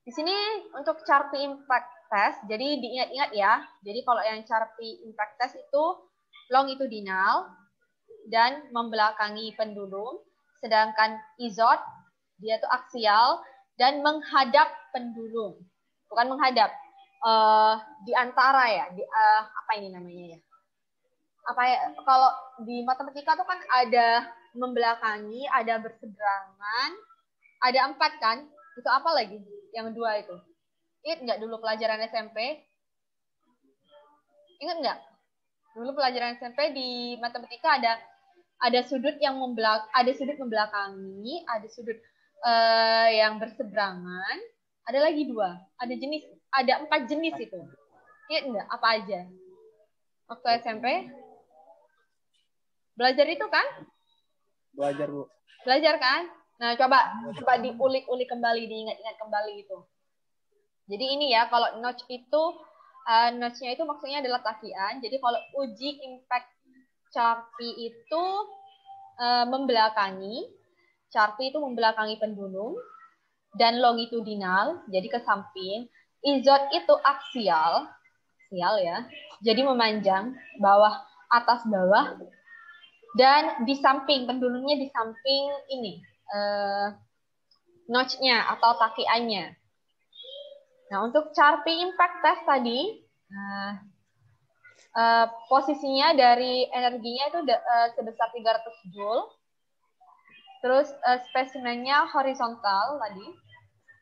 Di sini untuk Charpy Impact Test, jadi diingat-ingat ya. Jadi kalau yang Charpy Impact Test itu longitudinal dan membelakangi pendulum, sedangkan IZOT dia itu aksial dan menghadap pendulum. Bukan menghadap, di antara ya, apa ini namanya ya? Apa ya, kalau di matematika tuh kan ada membelakangi, ada berseberangan, ada 4 kan? Itu apa lagi? Yang 2 itu. Ingat nggak dulu pelajaran SMP? Ingat nggak? Dulu pelajaran SMP di matematika ada sudut yang ada sudut membelakangi, ada sudut yang berseberangan, ada lagi 2. Ada 4 jenis itu. Ingat nggak apa aja? Waktu SMP? Belajar itu kan? Belajar, Bu. Belajar kan? Nah, coba diulik-ulik kembali, diingat-ingat kembali itu. Jadi ini ya, kalau notch itu, notch-nya itu maksudnya adalah takian. Jadi kalau uji impact Charpy itu membelakangi, Charpy itu membelakangi pendulum, dan longitudinal, jadi ke samping. IZOT itu aksial ya, jadi memanjang, bawah, atas, bawah, dan di samping, pendulumnya di samping ini, notch-nya atau takiannya. Nah, untuk Charpy Impact Test tadi, posisinya dari energinya itu sebesar 300 Joule. Terus spesimennya horizontal tadi.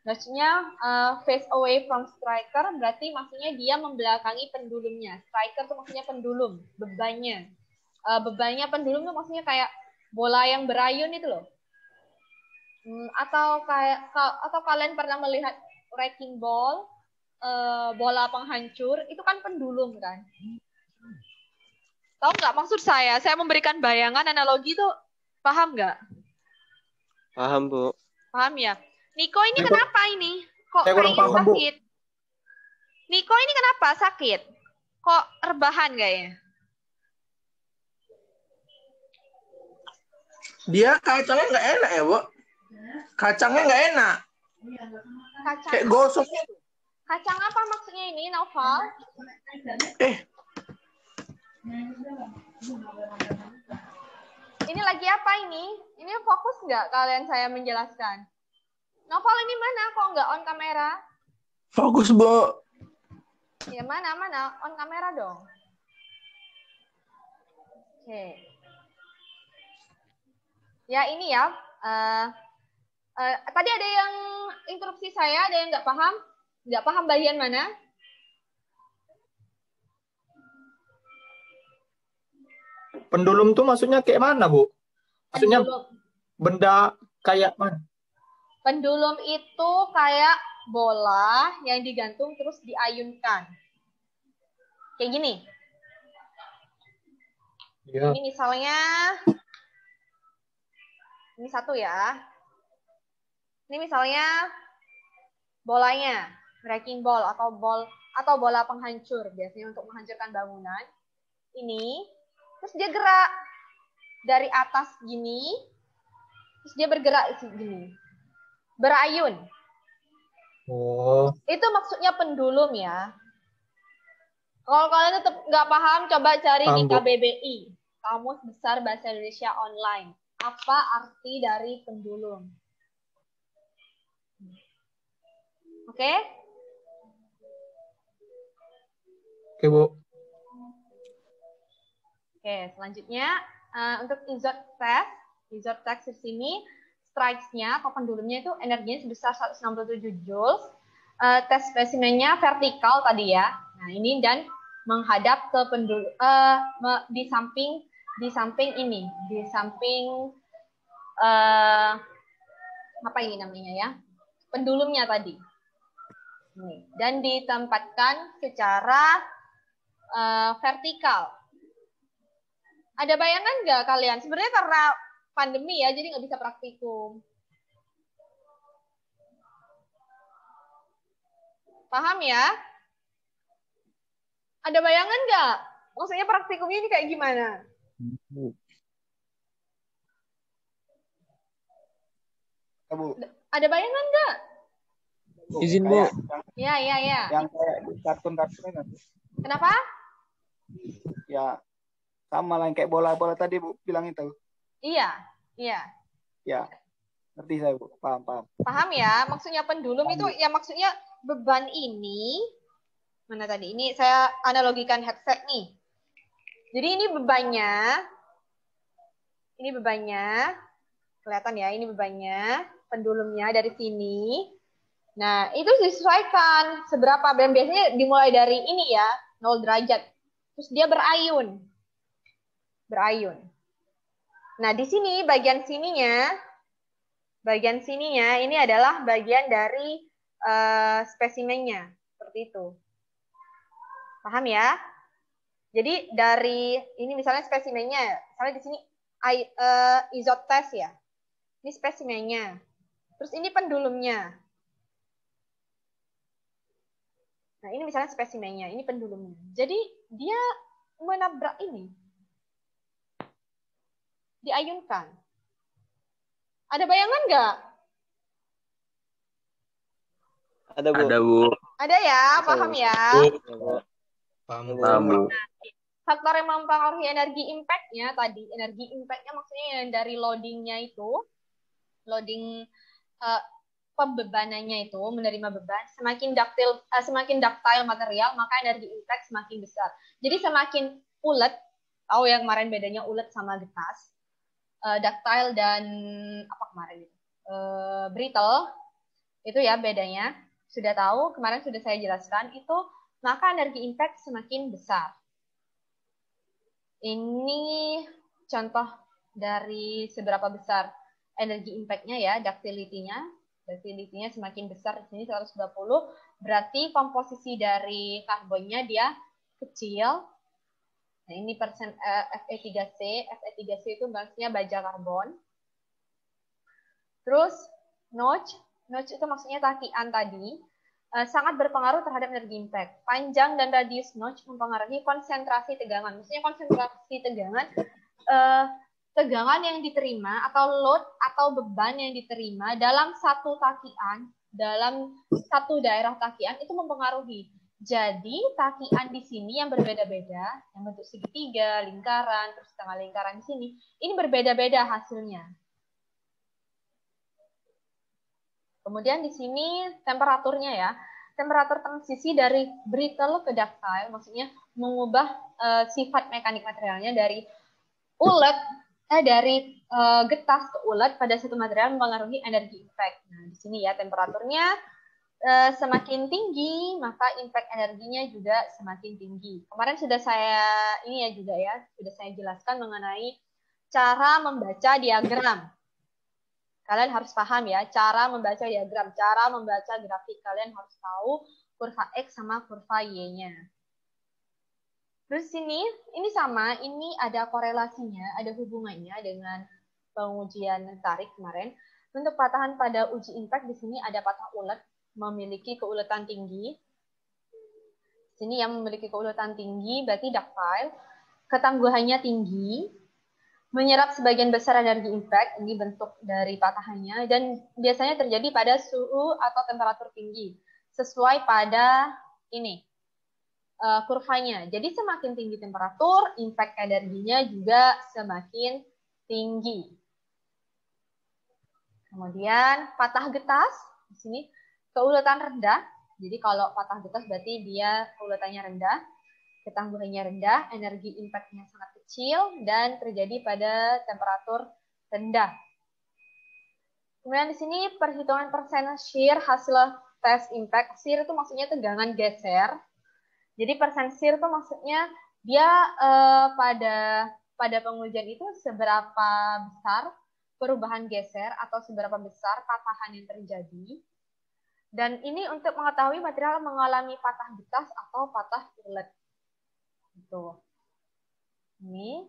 Notch-nya face away from striker, berarti maksudnya dia membelakangi pendulumnya. Striker itu maksudnya pendulum, bebannya. Bebannya pendulum itu maksudnya kayak bola yang berayun itu loh. Atau kalian pernah melihat wrecking ball, bola penghancur, itu kan pendulum kan. Tahu nggak maksud saya? Saya memberikan bayangan analogi itu, paham nggak? Paham, Bu. Paham ya? Niko ini kenapa ini? Kok kurang kayaknya paham, sakit? Bu. Niko ini kenapa sakit? Kok rebahan kayaknya? Dia kacangnya nggak enak ya, Bu? Kacangnya nggak enak. Kacang. Kayak gosong. Kacang apa maksudnya ini, Noval? Ini lagi apa ini? Ini fokus nggak kalian saya menjelaskan? Noval ini mana? Kok nggak on kamera? Fokus, Bu. Ya mana? On kamera dong. Oke. Ya ini ya. Tadi ada yang interupsi saya, ada yang nggak paham? Nggak paham bagian mana? Pendulum tuh maksudnya kayak mana, Bu? Maksudnya pendulum. Benda kayak mana? Pendulum itu kayak bola yang digantung terus diayunkan. Kayak gini. Ya. Ini misalnya, ini satu ya. Ini misalnya bolanya, wrecking ball atau bola penghancur, biasanya untuk menghancurkan bangunan. Ini, terus dia gerak dari atas gini, terus dia bergerak gini, berayun. Oh. Itu maksudnya pendulum ya. Kalau kalian tetap nggak paham, coba cari di KBBI, Kamus Besar Bahasa Indonesia Online. Apa arti dari pendulum? Oke? Oke, Bu. Oke, selanjutnya untuk IZOT test di sini strikes-nya atau pendulumnya itu energinya sebesar 167 joules. Tes spesimennya vertikal tadi ya. Nah, ini dan menghadap ke pendulum di samping ini, di samping apa ini namanya ya? Pendulumnya tadi. Nih, dan ditempatkan secara vertikal. Ada bayangan nggak kalian? Sebenarnya karena pandemi ya, jadi nggak bisa praktikum. Paham ya? Ada bayangan nggak? Maksudnya praktikumnya ini kayak gimana? Ada bayangan nggak? Izin, Bu. Iya, iya, iya. Yang kayak di kartun-kartun kan. Kenapa? Ya, sama lah yang kayak bola-bola tadi Bu bilang itu. Iya, iya. Ya, ngerti saya Bu. Paham, paham. Paham ya? Maksudnya pendulum itu ya maksudnya beban ini. Mana tadi? Ini saya analogikan headset nih. Jadi ini bebannya. Ini bebannya. Kelihatan ya, ini bebannya. Pendulumnya dari sini. Nah, itu disesuaikan seberapa. Dan biasanya dimulai dari ini ya, 0 derajat. Terus dia berayun. Berayun. Nah, di sini bagian sininya ini adalah bagian dari spesimennya. Seperti itu. Paham ya? Jadi dari ini misalnya spesimennya, misalnya di sini isotest ya. Ini spesimennya. Terus ini pendulumnya. Nah, ini misalnya spesimennya, ini pendulumnya. Jadi dia menabrak ini. Diayunkan. Ada bayangan nggak? Ada, Bu. Ada, Bu. Ada ya, paham ya? Paham, Bu. Faktor yang mempengaruhi energi impact-nya tadi, energi impact-nya maksudnya yang dari loading-nya itu, loading pembebanannya itu, menerima beban, semakin ductile material, maka energi impact semakin besar. Jadi semakin ulet, tahu yang kemarin bedanya ulet sama getas, ductile dan apa kemarin itu, brittle, itu ya bedanya. Sudah tahu, kemarin sudah saya jelaskan, itu maka energi impact semakin besar. Ini contoh dari seberapa besar energi impact-nya ya, ductility-nya. Ductility-nya semakin besar, di sini 120, berarti komposisi dari karbonnya dia kecil. Nah, ini persen Fe3C. Fe3C itu maksudnya baja karbon. Terus notch itu maksudnya takian tadi. Sangat berpengaruh terhadap energi impact. Panjang dan radius notch mempengaruhi konsentrasi tegangan. Maksudnya konsentrasi tegangan yang diterima atau load atau beban yang diterima dalam satu takian, dalam satu daerah takian itu mempengaruhi. Jadi takian di sini yang berbeda-beda, yang bentuk segitiga, lingkaran, terus setengah lingkaran di sini, ini berbeda-beda hasilnya. Kemudian di sini temperaturnya ya. Temperatur transisi dari brittle ke ductile, maksudnya mengubah sifat mekanik materialnya dari ulet, dari getas ke ulet pada satu material mempengaruhi energi impact. Nah, di sini ya temperaturnya semakin tinggi, maka impact energinya juga semakin tinggi. Kemarin sudah saya sudah saya jelaskan mengenai cara membaca diagram. Kalian harus paham ya, cara membaca diagram, cara membaca grafik. Kalian harus tahu kurva X sama kurva Y-nya. Terus ini sama, ini ada korelasinya, ada hubungannya dengan pengujian tarik kemarin. Untuk patahan pada uji impact, di sini ada patah ulet, memiliki keuletan tinggi. Sini yang memiliki keuletan tinggi, berarti ductile. Ketangguhannya tinggi. Menyerap sebagian besar energi impact, ini bentuk dari patahannya, dan biasanya terjadi pada suhu atau temperatur tinggi, sesuai pada ini, kurvanya. Jadi semakin tinggi temperatur, impact energinya juga semakin tinggi. Kemudian patah getas, di sini keuletan rendah, jadi kalau patah getas berarti dia keuletannya rendah, ketangguhannya rendah, energi impact-nya sangat kecil, dan terjadi pada temperatur rendah. Kemudian di sini perhitungan persen shear hasil tes impact. Shear itu maksudnya tegangan geser. Jadi persen shear itu maksudnya dia pada pengujian itu seberapa besar perubahan geser atau seberapa besar patahan yang terjadi. Dan ini untuk mengetahui material mengalami patah getas atau patah ulet. Gitu. Ini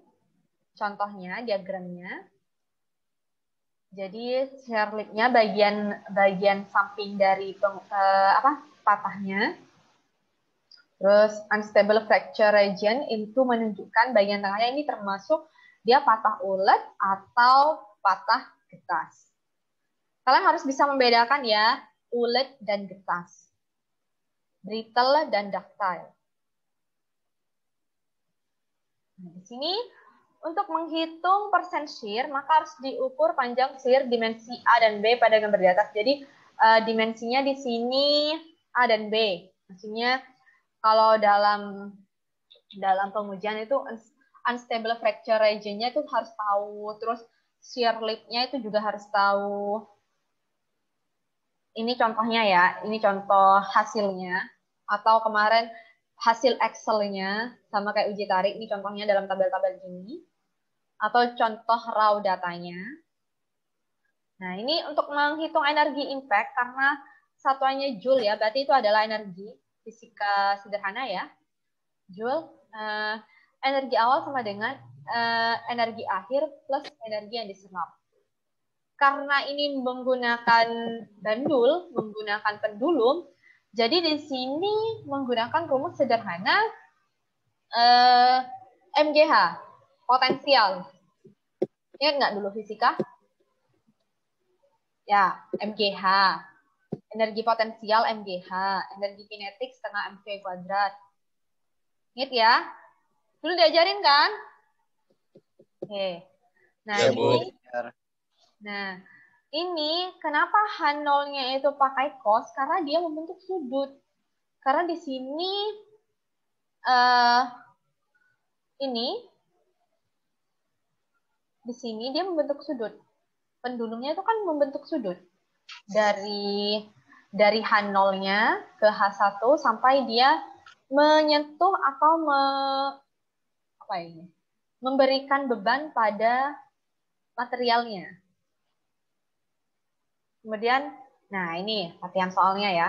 contohnya diagramnya. Jadi shear lip-nya bagian samping dari patahnya. Terus unstable fracture region itu menunjukkan bagian tengahnya ini termasuk dia patah ulet atau patah getas. Kalian harus bisa membedakan ya ulet dan getas, brittle dan ductile. Nah, di sini untuk menghitung persen shear, maka harus diukur panjang shear dimensi A dan B pada gambar di atas. Jadi dimensinya di sini A dan B. Maksudnya kalau dalam pengujian itu unstable fracture region-nya itu harus tahu, terus shear lip-nya itu juga harus tahu. Ini contohnya ya, ini contoh hasilnya. Atau kemarin hasil Excel-nya, sama kayak uji tarik, ini contohnya dalam tabel-tabel ini. Atau contoh raw datanya. Nah, ini untuk menghitung energi impact, karena satuannya joule ya, berarti itu adalah energi, fisika sederhana ya. Joule, energi awal sama dengan energi akhir plus energi yang diserap. Karena ini menggunakan bandul, menggunakan pendulum, jadi di sini menggunakan rumus sederhana MGH, potensial. Ingat nggak dulu fisika? Ya, MGH. Energi potensial MGH, energi kinetik setengah mv kuadrat. Ingat ya? Dulu diajarin kan? Oke. Nah, Ya, ini. Nah, ini kenapa H0-nya itu pakai cos? Karena dia membentuk sudut. Karena di sini di sini dia membentuk sudut. Pendulumnya itu kan membentuk sudut. Dari H0-nya ke H1 sampai dia menyentuh atau memberikan beban pada materialnya. Kemudian, nah ini latihan soalnya ya.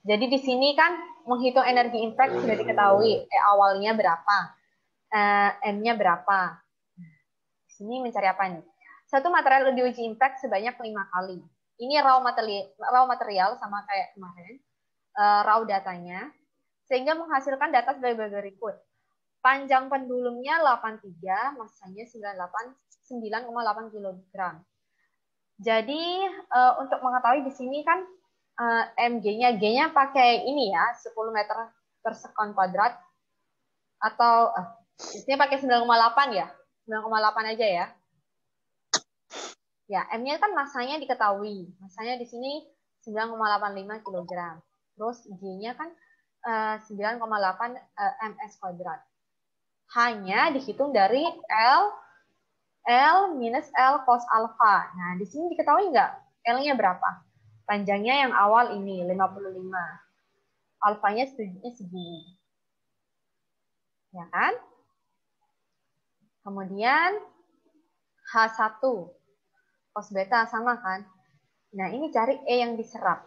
Jadi di sini kan menghitung energi impact sudah diketahui. Awalnya berapa, M-nya berapa. Di sini mencari apa nih? Satu material diuji impact sebanyak 5 kali. Ini raw material sama kayak kemarin, raw datanya, sehingga menghasilkan data sebagai berikut. Panjang pendulumnya 83, masanya 9,8 kg. Jadi untuk mengetahui di sini kan mg-nya, G-nya pakai ini ya, 10 meter per sekon kuadrat, atau di sini pakai 9,8 ya, 9,8 aja ya. Ya, M-nya kan masanya diketahui, masanya di sini 9,85 kg. Terus G-nya kan 9,8 ms kuadrat. Hanya dihitung dari L minus L cos alpha. Nah, di sini diketahui nggak L-nya berapa? Panjangnya yang awal ini, 55. Alfanya segini. Ya kan? Kemudian H1. Cos beta sama kan? Nah, ini cari E yang diserap.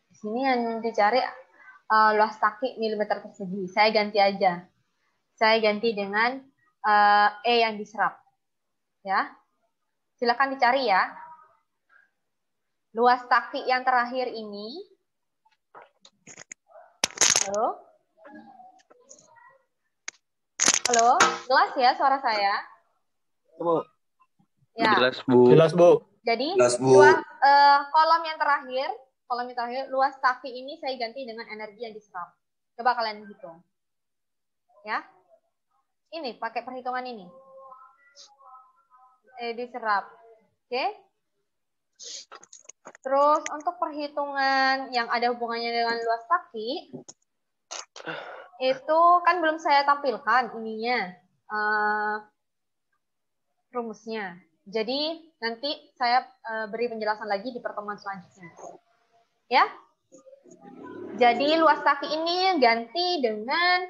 Di sini yang dicari luas taki milimeter persegi. Saya ganti aja. Saya ganti dengan E yang diserap. Ya. Silakan dicari ya. Luas taki yang terakhir ini. Halo? Halo? Jelas ya suara saya? Bu. Ya. Jelas, Bu. Jelas, Bu. Jadi, Jelas, Bu. kolom yang terakhir, luas taki ini saya ganti dengan energi yang diserap. Coba kalian hitung. Ya. Ini, pakai perhitungan ini. Diserap. Oke. Terus, untuk perhitungan yang ada hubungannya dengan luas taki, itu kan belum saya tampilkan ininya, rumusnya. Jadi nanti saya beri penjelasan lagi di pertemuan selanjutnya. Ya. Jadi luas taki ini ganti dengan